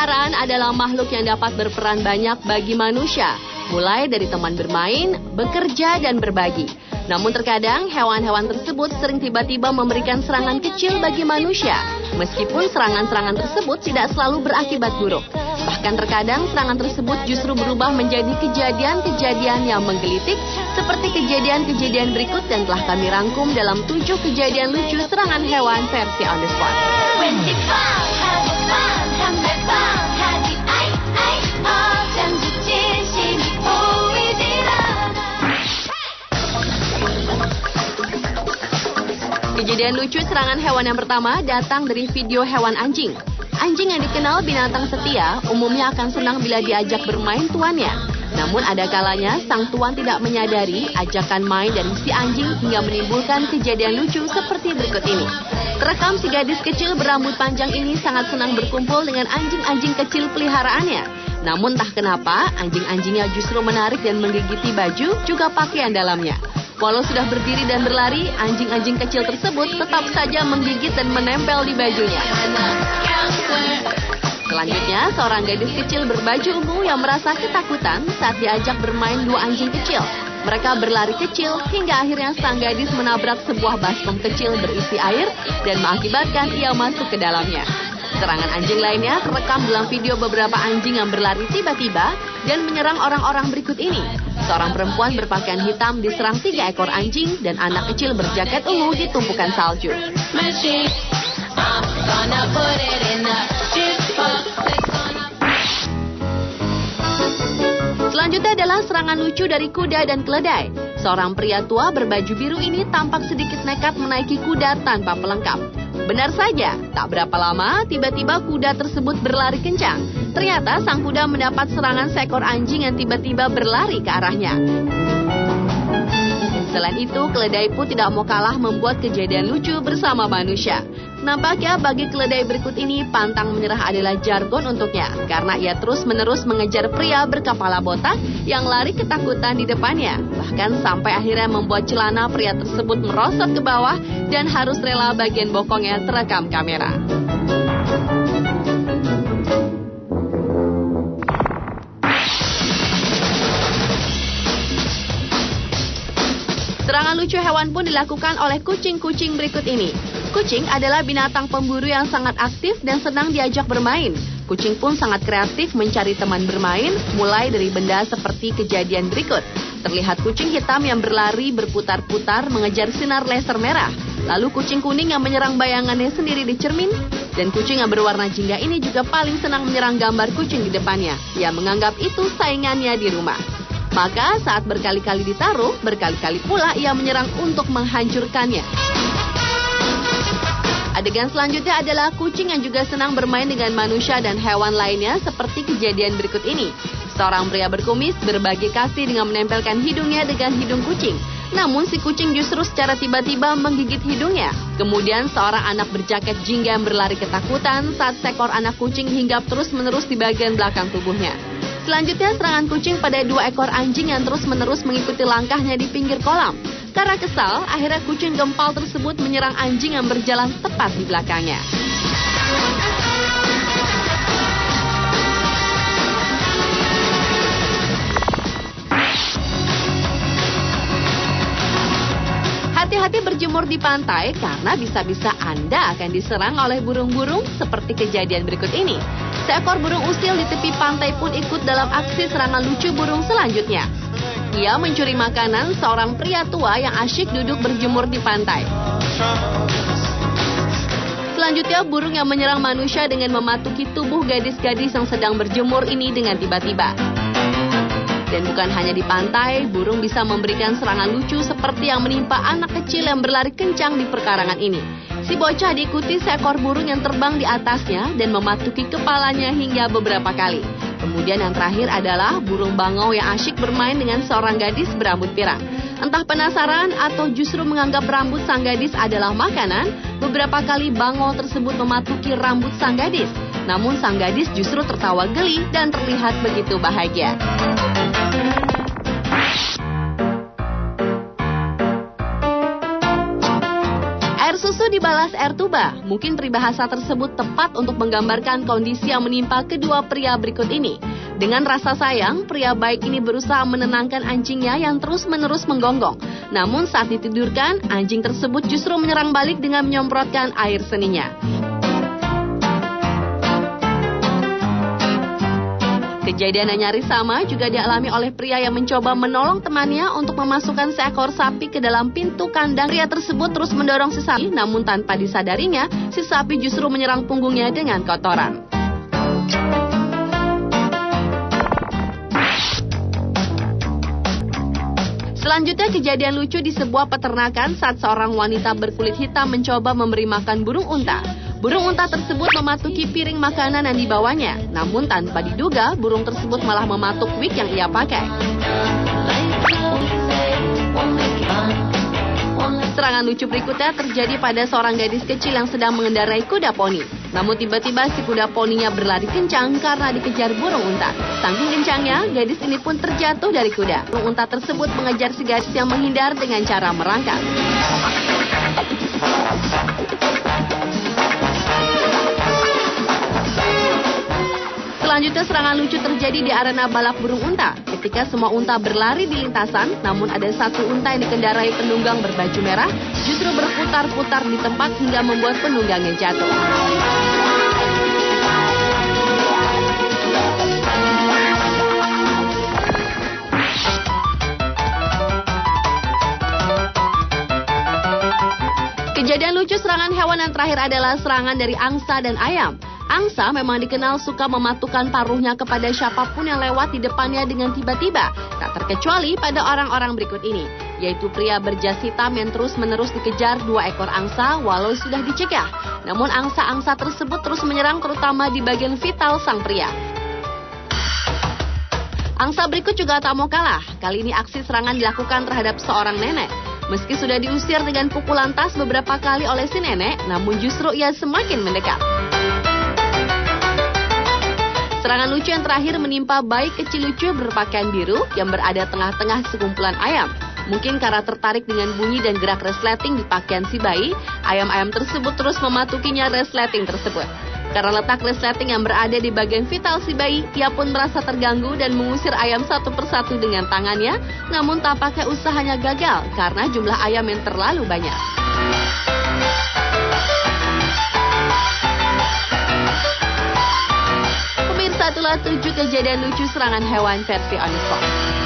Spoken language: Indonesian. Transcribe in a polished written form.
peliharaan adalah makhluk yang dapat berperan banyak bagi manusia, mulai dari teman bermain, bekerja, dan berbagi. Namun terkadang hewan-hewan tersebut sering tiba-tiba memberikan serangan kecil bagi manusia, meskipun serangan-serangan tersebut tidak selalu berakibat buruk. Bahkan terkadang serangan tersebut justru berubah menjadi kejadian-kejadian yang menggelitik, seperti kejadian-kejadian berikut yang telah kami rangkum dalam 7 kejadian lucu serangan hewan versi on the spot. Kejadian lucu serangan hewan yang pertama datang dari video hewan anjing. Anjing yang dikenal binatang setia umumnya akan senang bila diajak bermain tuannya. Namun ada kalanya sang tuan tidak menyadari ajakan main dari si anjing hingga menimbulkan kejadian lucu seperti berikut ini. Terekam si gadis kecil berambut panjang ini sangat senang berkumpul dengan anjing-anjing kecil peliharaannya. Namun entah kenapa anjing-anjingnya justru menarik dan menggigiti baju juga pakaian dalamnya. Walau sudah berdiri dan berlari, anjing-anjing kecil tersebut tetap saja menggigit dan menempel di bajunya. Selanjutnya, seorang gadis kecil berbaju ungu yang merasa ketakutan saat diajak bermain 2 anjing kecil. Mereka berlari kecil hingga akhirnya sang gadis menabrak sebuah baskom kecil berisi air dan mengakibatkan ia masuk ke dalamnya. Serangan anjing lainnya terekam dalam video beberapa anjing yang berlari tiba-tiba dan menyerang orang-orang berikut ini. Seorang perempuan berpakaian hitam diserang 3 ekor anjing dan anak kecil berjaket ungu di tumpukan salju. Selanjutnya adalah serangan lucu dari kuda dan keledai. Seorang pria tua berbaju biru ini tampak sedikit nekat menaiki kuda tanpa pelengkap. Benar saja, tak berapa lama tiba-tiba kuda tersebut berlari kencang. Ternyata sang kuda mendapat serangan seekor anjing yang tiba-tiba berlari ke arahnya. Selain itu, keledai pun tidak mau kalah membuat kejadian lucu bersama manusia. Nampaknya bagi keledai berikut ini pantang menyerah adalah jargon untuknya, karena ia terus-menerus mengejar pria berkepala botak yang lari ketakutan di depannya. Bahkan sampai akhirnya membuat celana pria tersebut merosot ke bawah dan harus rela bagian bokongnya terekam kamera. Serangan lucu hewan pun dilakukan oleh kucing-kucing berikut ini. Kucing adalah binatang pemburu yang sangat aktif dan senang diajak bermain. Kucing pun sangat kreatif mencari teman bermain, mulai dari benda seperti kejadian berikut. Terlihat kucing hitam yang berlari berputar-putar mengejar sinar laser merah. Lalu kucing kuning yang menyerang bayangannya sendiri di cermin. Dan kucing yang berwarna jingga ini juga paling senang menyerang gambar kucing di depannya. Ia menganggap itu saingannya di rumah. Maka saat berkali-kali ditaruh, berkali-kali pula ia menyerang untuk menghancurkannya. Adegan selanjutnya adalah kucing yang juga senang bermain dengan manusia dan hewan lainnya seperti kejadian berikut ini. Seorang pria berkumis berbagi kasih dengan menempelkan hidungnya dengan hidung kucing. Namun si kucing justru secara tiba-tiba menggigit hidungnya. Kemudian seorang anak berjaket jingga yang berlari ketakutan saat seekor anak kucing hinggap terus-menerus di bagian belakang tubuhnya. Selanjutnya serangan kucing pada 2 ekor anjing yang terus-menerus mengikuti langkahnya di pinggir kolam. Karena kesal, akhirnya kucing gempal tersebut menyerang anjing yang berjalan tepat di belakangnya. Hati-hati berjemur di pantai karena bisa-bisa Anda akan diserang oleh burung-burung seperti kejadian berikut ini. Seekor burung usil di tepi pantai pun ikut dalam aksi serangan lucu burung selanjutnya. Ia mencuri makanan seorang pria tua yang asyik duduk berjemur di pantai. Selanjutnya, burung yang menyerang manusia dengan mematuki tubuh gadis-gadis yang sedang berjemur ini dengan tiba-tiba. Dan bukan hanya di pantai, burung bisa memberikan serangan lucu seperti yang menimpa anak kecil yang berlari kencang di perkarangan ini. Si bocah diikuti seekor burung yang terbang di atasnya dan mematuki kepalanya hingga beberapa kali. Kemudian yang terakhir adalah burung bangau yang asyik bermain dengan seorang gadis berambut pirang. Entah penasaran atau justru menganggap rambut sang gadis adalah makanan, beberapa kali bangau tersebut mematuki rambut sang gadis. Namun sang gadis justru tertawa geli dan terlihat begitu bahagia. Air susu dibalas air tuba. Mungkin peribahasa tersebut tepat untuk menggambarkan kondisi yang menimpa kedua pria berikut ini. Dengan rasa sayang, pria baik ini berusaha menenangkan anjingnya yang terus-menerus menggonggong. Namun saat ditidurkan, anjing tersebut justru menyerang balik dengan menyemprotkan air seninya. Kejadian yang nyaris sama juga dialami oleh pria yang mencoba menolong temannya untuk memasukkan seekor sapi ke dalam pintu kandang. Pria tersebut terus mendorong si sapi, namun tanpa disadarinya, si sapi justru menyerang punggungnya dengan kotoran. Selanjutnya kejadian lucu di sebuah peternakan saat seorang wanita berkulit hitam mencoba memberi makan burung unta. Burung unta tersebut mematuki piring makanan yang dibawanya, namun tanpa diduga burung tersebut malah mematuk wig yang ia pakai. Serangan lucu berikutnya terjadi pada seorang gadis kecil yang sedang mengendarai kuda poni. Namun tiba-tiba si kuda poninya berlari kencang karena dikejar burung unta. Saking kencangnya, gadis ini pun terjatuh dari kuda. Burung unta tersebut mengejar si gadis yang menghindar dengan cara merangkak. Selanjutnya serangan lucu terjadi di arena balap burung unta. Ketika semua unta berlari di lintasan, namun ada satu unta yang dikendarai penunggang berbaju merah justru berputar-putar di tempat hingga membuat penunggangnya jatuh. Kejadian lucu serangan hewan yang terakhir adalah serangan dari angsa dan ayam. Angsa memang dikenal suka mematukan paruhnya kepada siapapun yang lewat di depannya dengan tiba-tiba. Tak terkecuali pada orang-orang berikut ini, yaitu pria berjas hitam yang terus-menerus dikejar dua ekor angsa walau sudah dicegah. Namun angsa-angsa tersebut terus menyerang terutama di bagian vital sang pria. Angsa berikut juga tak mau kalah. Kali ini aksi serangan dilakukan terhadap seorang nenek. Meski sudah diusir dengan pukulan tas beberapa kali oleh si nenek, namun justru ia semakin mendekat. Serangan lucu yang terakhir menimpa bayi kecil lucu berpakaian biru yang berada tengah-tengah sekumpulan ayam. Mungkin karena tertarik dengan bunyi dan gerak resleting di pakaian si bayi, ayam-ayam tersebut terus mematukinya resleting tersebut. Karena letak resleting yang berada di bagian vital si bayi, ia pun merasa terganggu dan mengusir ayam satu persatu dengan tangannya, namun tampaknya usahanya gagal karena jumlah ayam yang terlalu banyak. Itulah 7 kejadian lucu serangan hewan versi On The Spot.